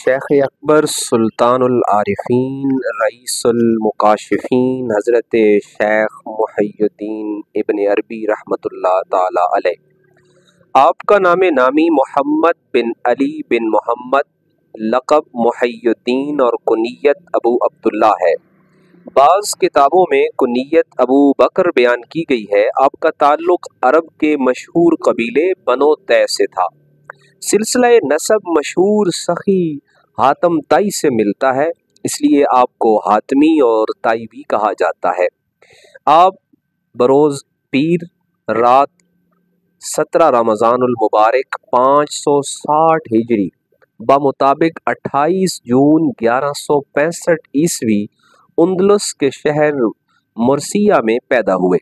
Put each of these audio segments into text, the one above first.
شیخ اکبر سلطان العارفین رئیس المکاشفین حضرت شیخ محی الدین ابن عربی رحمۃ اللہ تعالی علیہ۔ آپ کا نام نامی محمد بن علی بن محمد، لقب محی الدین اور کنیت ابو عبداللہ ہے۔ بعض کتابوں میں کنیت ابو بکر بیان کی گئی ہے۔ آپ کا تعلق عرب کے مشہور قبیلے بنو طے سے تھا۔ سلسلہ نسب مشہور سخی حاتم طائی سے ملتا ہے، اس لیے آپ کو حاتمی اور طائی بھی کہا جاتا ہے۔ آپ بروز پیر رات 17 رمضان المبارک 560 ہجری بمطابق 28 جون 1165 عیسوی اندلس کے شہر مرسیہ میں پیدا ہوئے۔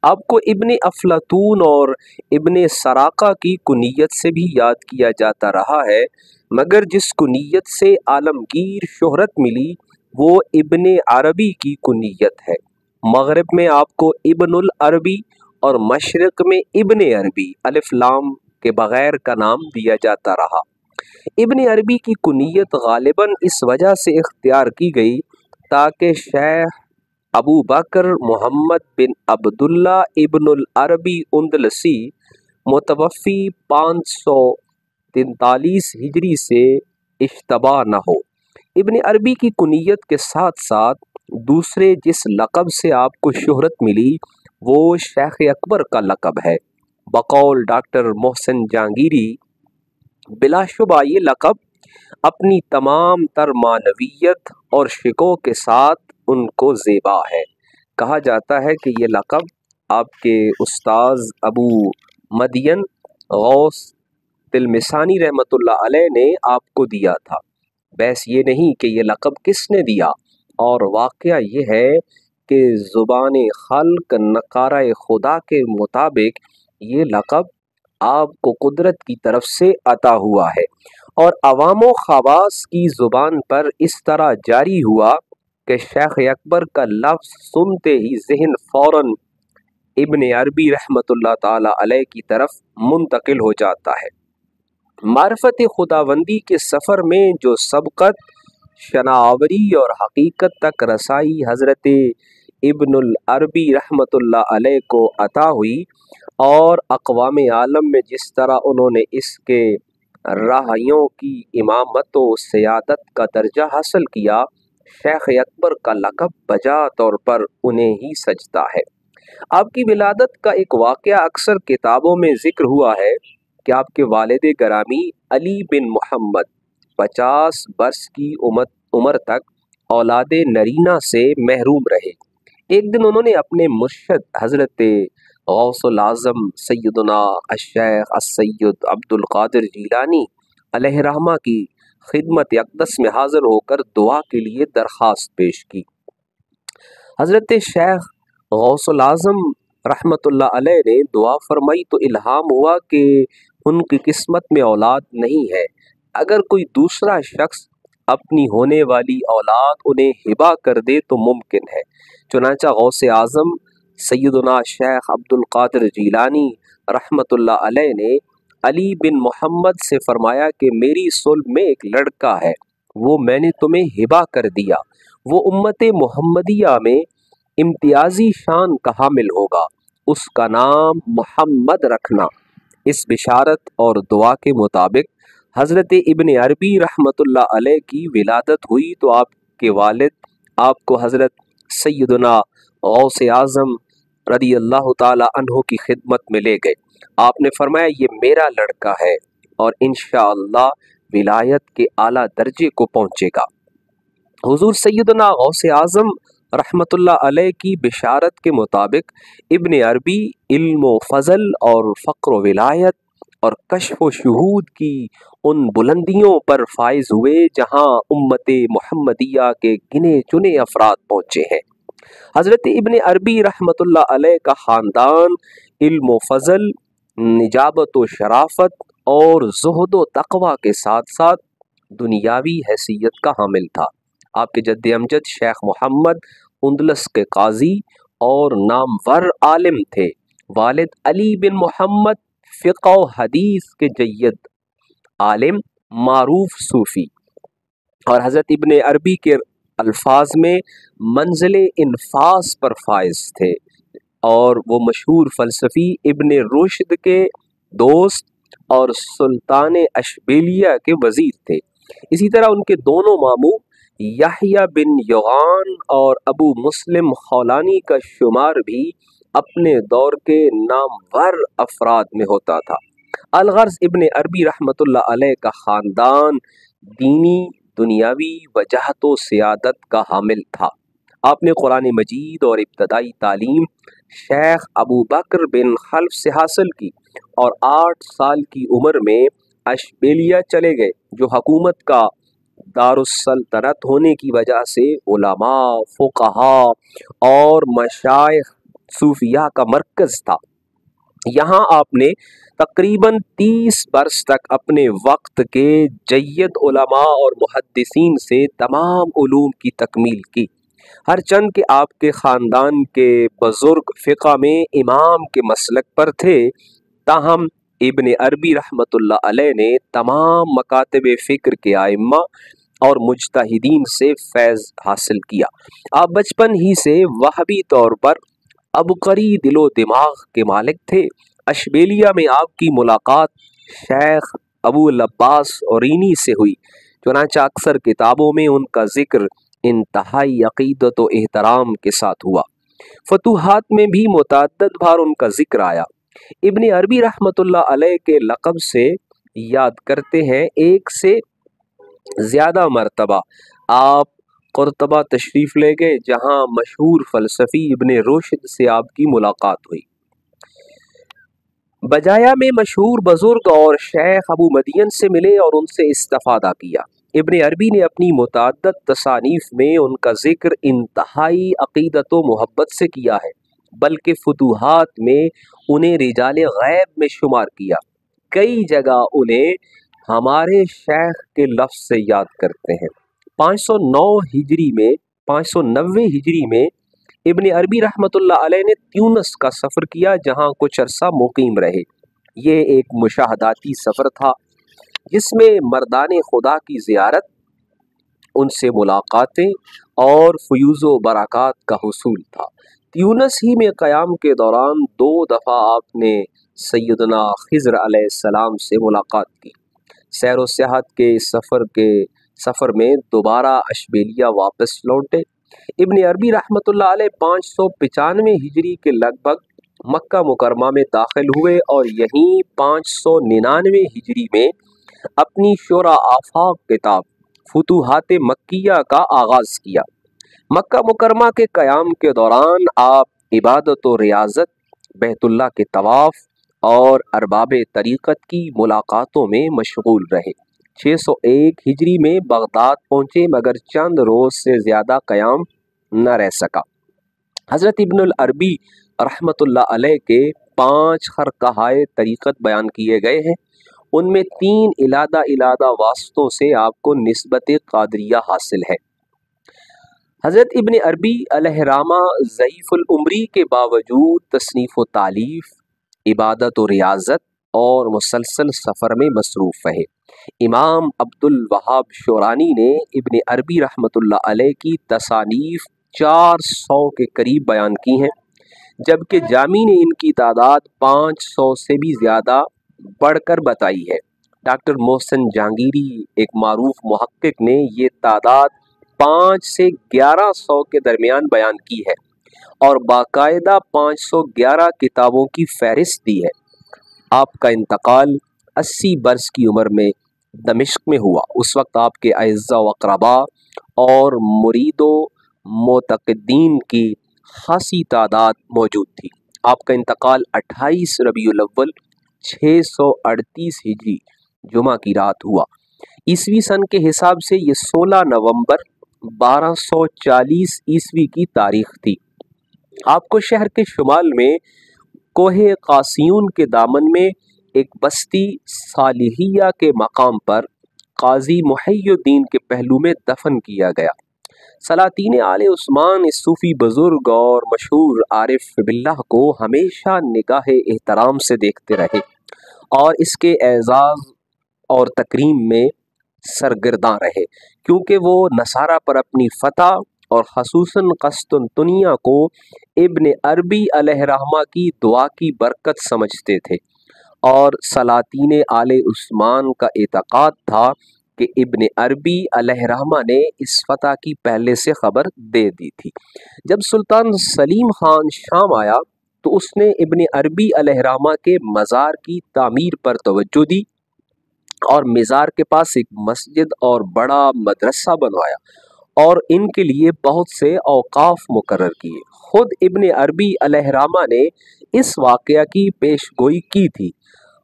آپ کو ابن افلاطون اور ابن سراقہ کی کنیت سے بھی یاد کیا جاتا رہا ہے، مگر جس کنیت سے عالمگیر شہرت ملی وہ ابن عربی کی کنیت ہے۔ مغرب میں آپ کو ابن العربی اور مشرق میں ابن عربی الف لام کے بغیر کا نام دیا جاتا رہا۔ ابن عربی کی کنیت غالباً اس وجہ سے اختیار کی گئی تاکہ شیخ ابو بکر محمد بن عبداللہ ابن العربی اندلسی متوفی 543 ہجری سے اشتباہ نہ ہو۔ ابن عربی کی کنیت کے ساتھ ساتھ دوسرے جس لقب سے آپ کو شہرت ملی وہ شیخ اکبر کا لقب ہے۔ بقول ڈاکٹر محسن جہانگیری، بلا شبہ یہ لقب اپنی تمام تر معنویت اور شکوہ کے ساتھ ان کو زیبا ہے۔ کہا جاتا ہے کہ یہ لقب آپ کے استاذ ابو مدین غوث تلمسانی رحمۃ اللہ علیہ نے آپ کو دیا تھا۔ بحث یہ نہیں کہ یہ لقب کس نے دیا، اور واقعہ یہ ہے کہ زبان خلق نقارہ خدا کے مطابق یہ لقب آپ کو قدرت کی طرف سے عطا ہوا ہے، اور عوام و خواص کی زبان پر اس طرح جاری ہوا کہ شیخ اکبر کا لفظ سنتے ہی ذہن فوراً ابن عربی رحمۃ اللہ تعالی علیہ کی طرف منتقل ہو جاتا ہے۔ معرفت خداوندی کے سفر میں جو سبقت، شناوری اور حقیقت تک رسائی حضرت ابن العربی رحمۃ اللہ علیہ کو عطا ہوئی، اور اقوام عالم میں جس طرح انہوں نے اس کے راہیوں کی امامت و سیادت کا درجہ حاصل کیا، شیخ اکبر کا لقب بجا طور پر انہیں ہی سجتا ہے۔ آپ کی ولادت کا ایک واقعہ اکثر کتابوں میں ذکر ہوا ہے کہ آپ کے والد گرامی علی بن محمد 50 برس کی عمر تک اولاد نرینہ سے محروم رہے۔ ایک دن انہوں نے اپنے مرشد حضرت غوث العظم سیدنا الشیخ السید عبد القادر جیلانی علیہ رحمہ کی خدمت اقدس میں حاضر ہو کر دعا کے لیے درخواست پیش کی۔ حضرت شیخ غوث العظم رحمۃ اللہ علیہ نے دعا فرمائی تو الہام ہوا کہ ان کی قسمت میں اولاد نہیں ہے، اگر کوئی دوسرا شخص اپنی ہونے والی اولاد انہیں ہبہ کر دے تو ممکن ہے۔ چنانچہ غوث اعظم سیدنا شیخ عبد القادر جیلانی رحمۃ اللہ علیہ نے علی بن محمد سے فرمایا کہ میری صلب میں ایک لڑکا ہے، وہ میں نے تمہیں ہبہ کر دیا، وہ امت محمدیہ میں امتیازی شان کا حامل ہوگا، اس کا نام محمد رکھنا۔ اس بشارت اور دعا کے مطابق حضرت ابن عربی رحمۃ اللہ علیہ کی ولادت ہوئی تو آپ کے والد آپ کو حضرت سیدنا غوث اعظم رضی اللہ تعالی عنہ کی خدمت میں لے گئے۔ آپ نے فرمایا یہ میرا لڑکا ہے اور انشاءاللہ ولایت کے اعلیٰ درجے کو پہنچے گا۔ حضور سیدنا غوث اعظم رحمۃ اللہ علیہ کی بشارت کے مطابق ابن عربی علم و فضل اور فقر و ولایت اور کشف و شہود کی ان بلندیوں پر فائز ہوئے جہاں امت محمدیہ کے گنے چنے افراد پہنچے ہیں۔ حضرت ابن عربی رحمۃ اللہ علیہ کا خاندان علم و فضل، نجابت و شرافت اور زہد و تقوی کے ساتھ ساتھ دنیاوی حیثیت کا حامل تھا۔ آپ کے جد امجد شیخ محمد اندلس کے قاضی اور نامور عالم تھے۔ والد علی بن محمد فقہ و حدیث کے جید عالم، معروف صوفی۔ اور حضرت ابن عربی کے الفاظ میں منزل انفاس پر فائز تھے، اور وہ مشہور فلسفی ابن رشد کے دوست اور سلطان اشبیلیہ کے وزیر تھے۔ اسی طرح ان کے دونوں ماموں یحییٰ بن یغان اور ابو مسلم خولانی کا شمار بھی اپنے دور کے نامور افراد میں ہوتا تھا۔ الغرض ابن عربی رحمۃ اللہ علیہ کا خاندان دینی، دنیاوی وجاہت و سیادت کا حامل تھا۔ آپ نے قرآن مجید اور ابتدائی تعلیم شیخ ابو بکر بن خلف سے حاصل کی، اور 8 سال کی عمر میں اشبیلیہ چلے گئے، جو حکومت کا دارالسلطنت ہونے کی وجہ سے علماء، فقہاء اور مشائخ صوفیاء کا مرکز تھا۔ یہاں آپ نے تقریباً 30 برس تک اپنے وقت کے جید علماء اور محدثین سے تمام علوم کی تکمیل کی۔ ہر چند کہ آپ کے خاندان کے بزرگ فقہ میں امام کے مسلک پر تھے، تاہم ابن عربی رحمۃ اللہ علیہ نے تمام مکاتب فکر کے ائمہ اور مجتہدین سے فیض حاصل کیا۔ آپ بچپن ہی سے وہابی طور پر عبقری دل و دماغ کے مالک تھے۔ اشبیلیہ میں آپ کی ملاقات شیخ ابو العباس اورینی سے ہوئی، چنانچہ اکثر کتابوں میں ان کا ذکر انتہائی عقیدت و احترام کے ساتھ ہوا۔ فتوحات میں بھی متعدد بار ان کا ذکر آیا۔ ابن عربی رحمۃ اللہ علیہ کے لقب سے یاد کرتے ہیں، ایک سے زیادہ مرتبہ آپ قرطبہ تشریف لے گئے، جہاں مشہور فلسفی ابن رشد سے آپ کی ملاقات ہوئی۔ بجایا میں مشہور بزرگ اور شیخ ابو مدین سے ملے اور ان سے استفادہ کیا۔ ابن عربی نے اپنی متعدد تصانیف میں ان کا ذکر انتہائی عقیدت و محبت سے کیا ہے، بلکہ فتوحات میں انہیں رجال غیب میں شمار کیا۔ کئی جگہ انہیں ہمارے شیخ کے لفظ سے یاد کرتے ہیں۔ 590 ہجری میں ابن عربی رحمۃ اللہ علیہ نے تیونس کا سفر کیا، جہاں کچھ عرصہ مقیم رہے۔ یہ ایک مشاہداتی سفر تھا جس میں مردان خدا کی زیارت، ان سے ملاقاتیں اور فیوز و برکات کا حصول تھا۔ تیونس ہی میں قیام کے دوران 2 دفعہ آپ نے سیدنا خضر علیہ السلام سے ملاقات کی۔ سیر و سیاحت کے سفر میں دوبارہ اشبیلیہ واپس لوٹے۔ ابن عربی رحمۃ اللہ علیہ 595 ہجری کے لگ بھگ مکہ مکرمہ میں داخل ہوئے اور یہیں 599 ہجری میں اپنی شورى آفاق کتاب فتوحات مکیہ کا آغاز کیا۔ مکہ مکرمہ کے قیام کے دوران آپ عبادت و ریاضت، بیت اللہ کے طواف اور ارباب طریقت کی ملاقاتوں میں مشغول رہے۔ 601 ہجری میں بغداد پہنچے، مگر چند روز سے زیادہ قیام نہ رہ سکا۔ حضرت ابن العربی رحمۃ اللہ علیہ کے 5 خرقہائے طریقت بیان کیے گئے ہیں۔ ان میں 3 علادہ واسطوں سے آپ کو نسبت قادریہ حاصل ہے۔ حضرت ابن عربی علیہ رحمہ ضعیف العمری کے باوجود تصنیف و تالیف، عبادت و ریاضت اور مسلسل سفر میں مصروف رہے۔ امام عبد الوہاب شورانی نے ابن عربی رحمۃ اللہ علیہ کی تصانیف 400 کے قریب بیان کی ہیں، جبکہ جامی نے ان کی تعداد 500 سے بھی زیادہ بڑھ کر بتائی ہے۔ ڈاکٹر محسن جہانگیری، ایک معروف محقق، نے یہ تعداد 5 سے 1100 کے درمیان بیان کی ہے اور باقاعدہ 511 کتابوں کی فہرست دی ہے۔ آپ کا انتقال 80 برس کی عمر میں دمشق میں ہوا۔ اس وقت آپ کے اعزاء و اقرباء اور مرید و معتقدین کی خاصی تعداد موجود تھی۔ آپ کا انتقال 28 ربیع الاول 638 ہجری جمعہ کی رات ہوا۔ عیسوی سن کے حساب سے یہ 16 نومبر 1240 عیسوی کی تاریخ تھی۔ آپ کو شہر کے شمال میں کوہ قاسیون کے دامن میں ایک بستی صالحیہ کے مقام پر قاضی محی الدین کے پہلو میں دفن کیا گیا۔ سلاطین آل عثمان اس صوفی بزرگ اور مشہور عارف باللہ کو ہمیشہ نگاہ احترام سے دیکھتے رہے اور اس کے اعزاز اور تکریم میں سرگرداں رہے، کیونکہ وہ نصارہ پر اپنی فتح اور خصوصاً قسطنطنیہ کو ابن عربی علیہ رحمہ کی دعا کی برکت سمجھتے تھے، اور سلاطین آل عثمان کا اعتقاد تھا کہ ابن عربی علیہ رحمہ نے اس فتح کی پہلے سے خبر دے دی تھی۔ جب سلطان سلیم خان شام آیا تو اس نے ابن عربی علیہ رحمہ کے مزار کی تعمیر پر توجہ دی اور مزار کے پاس ایک مسجد اور بڑا مدرسہ بنوایا اور ان کے لیے بہت سے اوقاف مقرر کیے۔ خود ابن عربی علیہ رحمہ نے اس واقعہ کی پیش گوئی کی تھی،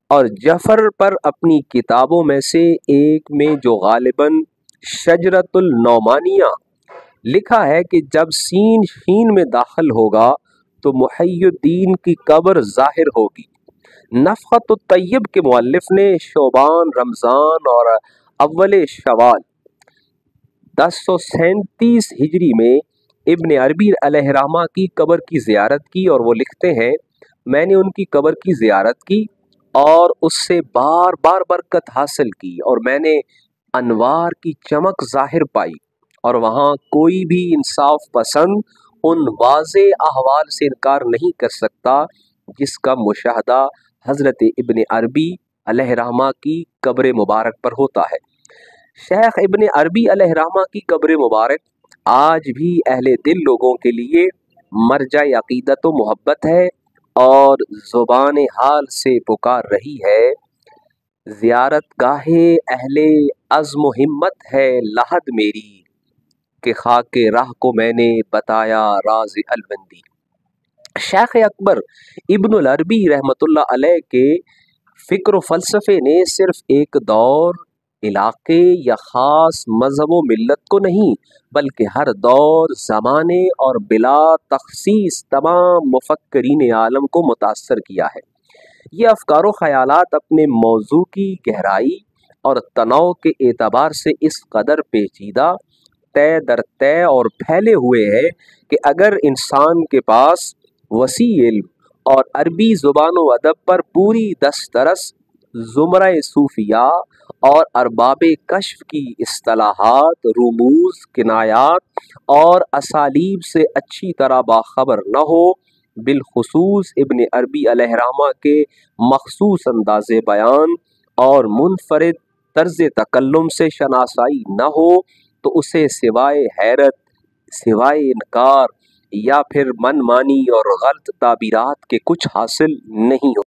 اور جعفر پر اپنی کتابوں میں سے ایک میں جو غالباً شجرۃ النعمانیہ لکھا ہے کہ جب سین شین میں داخل ہوگا تو محی الدین کی قبر ظاہر ہوگی۔ نفخۃ الطیب کے مؤلف نے شعبان، رمضان اور اول شوال 1037 ہجری میں ابن عربی علیہ رحمہ کی قبر کی زیارت کی، اور وہ لکھتے ہیں میں نے ان کی قبر کی زیارت کی اور اس سے بار بار برکت حاصل کی، اور میں نے انوار کی چمک ظاہر پائی، اور وہاں کوئی بھی انصاف پسند ان واضح احوال سے انکار نہیں کر سکتا جس کا مشاہدہ حضرت ابن عربی علیہ رحمہ کی قبر مبارک پر ہوتا ہے۔ شیخ ابن عربی علیہ رحمہ کی قبر مبارک آج بھی اہل دل لوگوں کے لیے مرجع عقیدت و محبت ہے، اور زبان حال سے پکار رہی ہے زیارت گاہ اہل عزم و ہمت ہے لحد میری، کہ خاک راہ کو میں نے بتایا راز البندی۔ شیخ اکبر ابن العربی رحمۃ اللہ علیہ کے فکر و فلسفے نے صرف ایک دور، علاقے یا خاص مذہب و ملت کو نہیں بلکہ ہر دور، زمانے اور بلا تخصیص تمام مفکرین عالم کو متاثر کیا ہے۔ یہ افکار و خیالات اپنے موضوع کی گہرائی اور تنوع کے اعتبار سے اس قدر پیچیدہ، طے در طے اور پھیلے ہوئے ہیں کہ اگر انسان کے پاس وسیع علم اور عربی زبان و ادب پر پوری دسترس زمرہ صوفیاء اور ارباب کشف کی اصطلاحات، رموز، کنایات اور اسالیب سے اچھی طرح باخبر نہ ہو، بالخصوص ابن عربی علیہ رحمہ کے مخصوص انداز بیان اور منفرد طرز تکلم سے شناسائی نہ ہو، تو اسے سوائے حیرت، سوائے انکار یا پھر من مانی اور غلط تعبیرات کے کچھ حاصل نہیں ہو۔